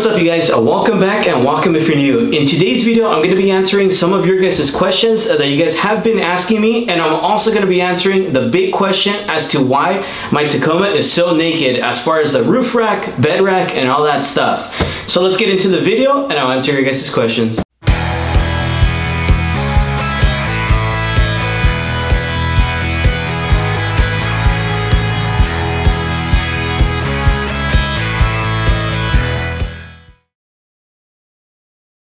What's up you guys, welcome back and welcome if you're new. In today's video I'm going to be answering some of your guys' questions that you guys have been asking me, and I'm also going to be answering the big question as to why my Tacoma is so naked as far as the roof rack, bed rack, and all that stuff. So let's get into the video and I'll answer your guys' questions.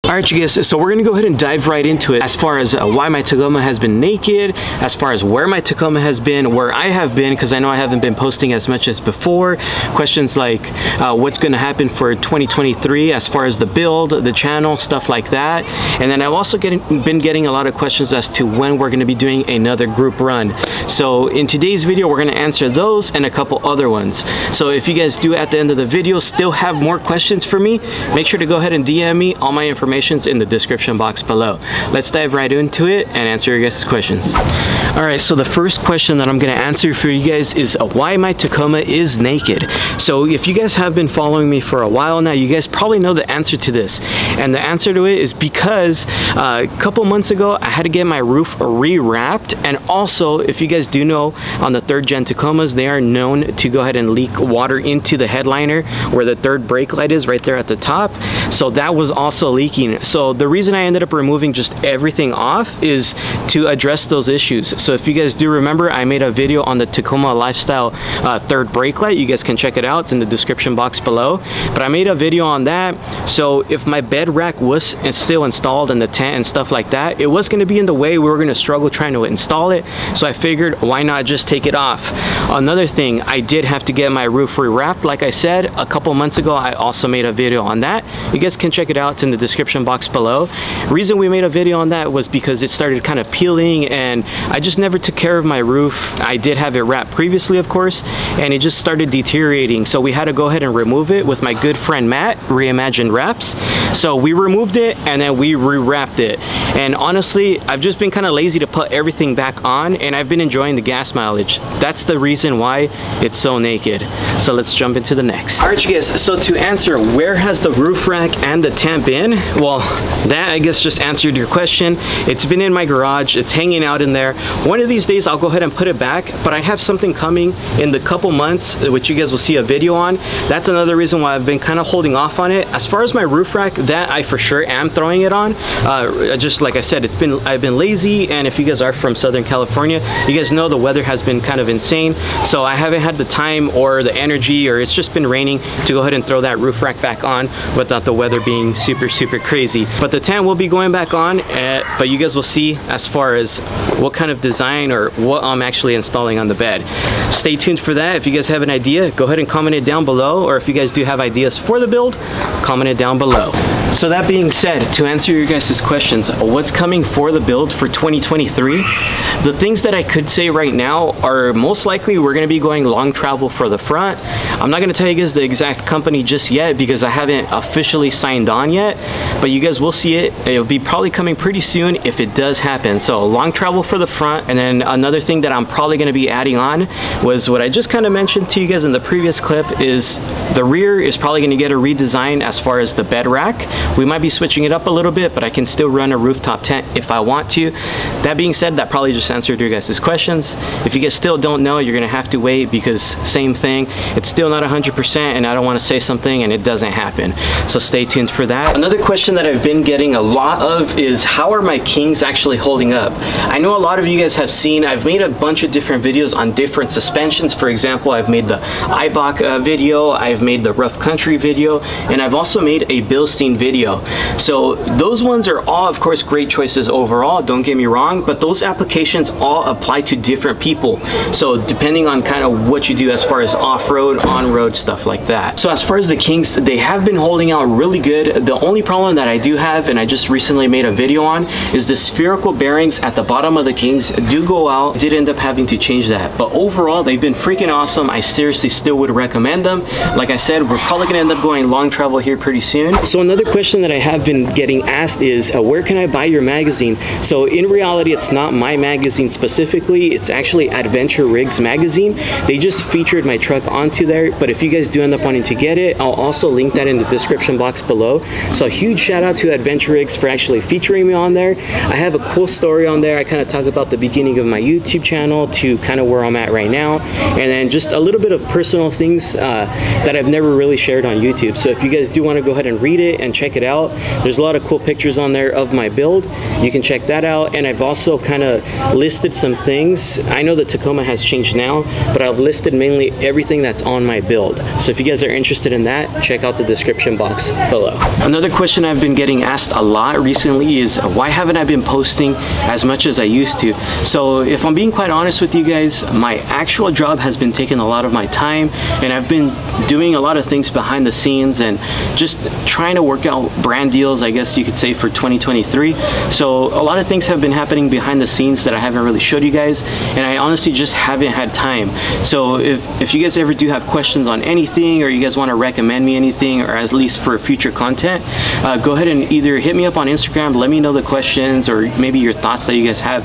Alright you guys, so we're going to go ahead and dive right into it as far as why my Tacoma has been naked, as far as where my Tacoma has been, where I have been, because I know I haven't been posting as much as before. Questions like what's going to happen for 2023 as far as the build, the channel, stuff like that. And then I've also been getting a lot of questions as to when we're going to be doing another group run. So in today's video we're going to answer those and a couple other ones. So if you guys do at the end of the video still have more questions for me, make sure to go ahead and DM me. All my information in the description box below. Let's dive right into it and answer your guys' questions. Alright, so the first question that I'm going to answer for you guys is why my Tacoma is naked. So if you guys have been following me for a while now, you guys probably know the answer to this. And the answer to it is because a couple months ago I had to get my roof re-wrapped, and also if you guys do know, on the 3rd gen Tacomas they are known to go ahead and leak water into the headliner where the 3rd brake light is right there at the top. So that was also leaking. So the reason I ended up removing just everything off is to address those issues. So if you guys do remember, I made a video on the Tacomalifestyle 3rd brake light. You guys can check it out, it's in the description box below. But I made a video on that. So if my bed rack was still installed in the tent and stuff like that, it was going to be in the way. We were going to struggle trying to install it. So I figured, why not just take it off? Another thing, I did have to get my roof rewrapped. Like I said, a couple months ago, I also made a video on that. You guys can check it out, it's in the description box below. Reason we made a video on that was because it started kind of peeling and I just never took care of my roof. I did have it wrapped previously, of course, and it just started deteriorating. So we had to go ahead and remove it with my good friend Matt, Reimagined Wraps. So we removed it and then we re-wrapped it. And honestly, I've just been kind of lazy to put everything back on, and I've been enjoying the gas mileage. That's the reason why it's so naked. So let's jump into the next. Alright you guys, so to answer where has the roof rack and the tent been, well, that I guess just answered your question. It's been in my garage, it's hanging out in there. One of these days I'll go ahead and put it back, but I have something coming in the couple months which you guys will see a video on. That's another reason why I've been kind of holding off on it. As far as my roof rack, that I for sure am throwing it on. Just like I said, I've been lazy, and if you guys are from Southern California, you guys know the weather has been kind of insane, so I haven't had the time or the energy, or it's just been raining, to go ahead and throw that roof rack back on without the weather being super crazy. But the tent will be going back on, but you guys will see as far as what kind of design or what I'm actually installing on the bed. Stay tuned for that. If you guys have an idea, go ahead and comment it down below, or if you guys do have ideas for the build, comment it down below. So that being said, to answer your guys' questions, what's coming for the build for 2023? The things that I could say right now are most likely we're going to be going long travel for the front. I'm not going to tell you guys the exact company just yet because I haven't officially signed on yet, but you guys will see it. It'll be probably coming pretty soon if it does happen. So long travel for the front. And then another thing that I'm probably going to be adding on was what I just kind of mentioned to you guys in the previous clip, is the rear is probably going to get a redesign as far as the bed rack. We might be switching it up a little bit, but I can still run a rooftop tent if I want to. That being said, that probably just answered your guys' questions. If you guys still don't know, you're gonna have to wait, because same thing, it's still not 100% and I don't want to say something and it doesn't happen. So stay tuned for that. Another question that I've been getting a lot of is, how are my Kings actually holding up? I know a lot of you guys have seen, I've made a bunch of different videos on different suspensions. For example, I've made the Ibach video, I've made the Rough Country video, and I've also made a Bilstein video. So those ones are all, of course, great choices overall, don't get me wrong, but those applications all apply to different people. So depending on kind of what you do as far as off-road, on-road, stuff like that. So as far as the Kings, they have been holding out really good. The only problem problem that I do have, and I just recently made a video on, is the spherical bearings at the bottom of the Kings do go out. Did end up having to change that, but overall they've been freaking awesome. I seriously still would recommend them. Like I said, we're probably gonna end up going long travel here pretty soon. So another question that I have been getting asked is where can I buy your magazine? So in reality, it's not my magazine specifically, it's actually Adventure Rigs magazine. They just featured my truck onto there, but if you guys do end up wanting to get it, I'll also link that in the description box below. So a huge shout out to Adventure Rigs for actually featuring me on there. I have a cool story on there. I kind of talk about the beginning of my YouTube channel to kind of where I'm at right now, and then just a little bit of personal things that I've never really shared on YouTube. So if you guys do want to go ahead and read it and check it out, there's a lot of cool pictures on there of my build. You can check that out, and I've also kind of listed some things. I know the Tacoma has changed now, but I've listed mainly everything that's on my build. So if you guys are interested in that, check out the description box below. Another question I've been getting asked a lot recently is why haven't I been posting as much as I used to? So if I'm being quite honest with you guys, my actual job has been taking a lot of my time, and I've been doing a lot of things behind the scenes and just trying to work out brand deals, I guess you could say, for 2023. So a lot of things have been happening behind the scenes that I haven't really showed you guys, and I honestly just haven't had time. So if you guys ever do have questions on anything, or you guys want to recommend me anything, or at least for future content, go ahead and either hit me up on Instagram, let me know the questions, or maybe your thoughts that you guys have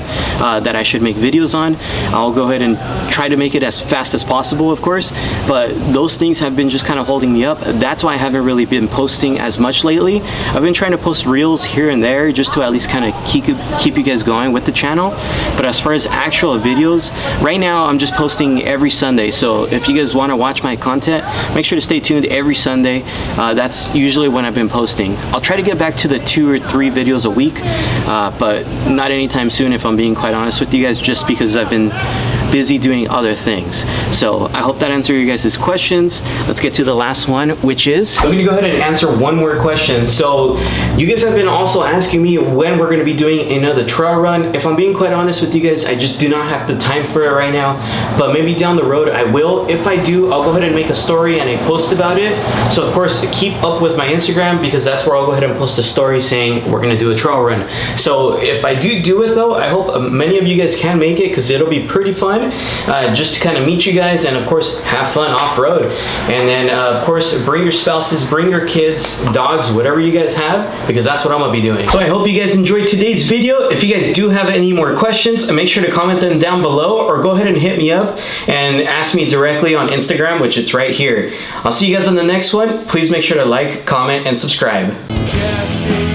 that I should make videos on. I'll go ahead and try to make it as fast as possible, of course, but those things have been just kind of holding me up. That's why I haven't really been posting as much lately. I've been trying to post reels here and there just to at least kind of keep you guys going with the channel. But as far as actual videos, right now I'm just posting every Sunday. So if you guys want to watch my content, make sure to stay tuned every Sunday. That's usually when I've been posting. I'll try to get back to the 2 or 3 videos a week, but not anytime soon, if I'm being quite honest with you guys, just because I've been busy doing other things. So I hope that answered your guys' questions. Let's get to the last one, which is, I'm gonna go ahead and answer one more question. So you guys have been also asking me when we're gonna be doing another trail run. If I'm being quite honest with you guys, I just do not have the time for it right now, but maybe down the road I will. If I do, I'll go ahead and make a story and a post about it. So of course, keep up with my Instagram, because that's where I'll go ahead and post a story saying we're gonna do a trail run. So if I do it though, I hope many of you guys can make it, because it'll be pretty fun. Just to kind of meet you guys, and of course have fun off-road, and then of course bring your spouses, bring your kids, dogs, whatever you guys have, because that's what I'm gonna be doing. So I hope you guys enjoyed today's video. If you guys do have any more questions, make sure to comment them down below, or go ahead and hit me up and ask me directly on Instagram, which it's right here. I'll see you guys on the next one. Please make sure to like, comment, and subscribe. JesseRizo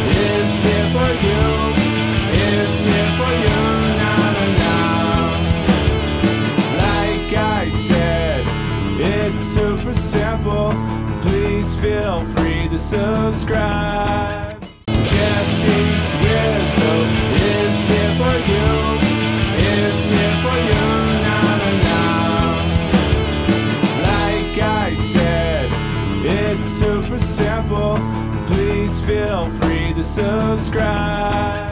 is here for you. It's here for you. Super simple, please feel free to subscribe. JesseRizo is here for you. It's here for you, Like I said, it's super simple, please feel free to subscribe.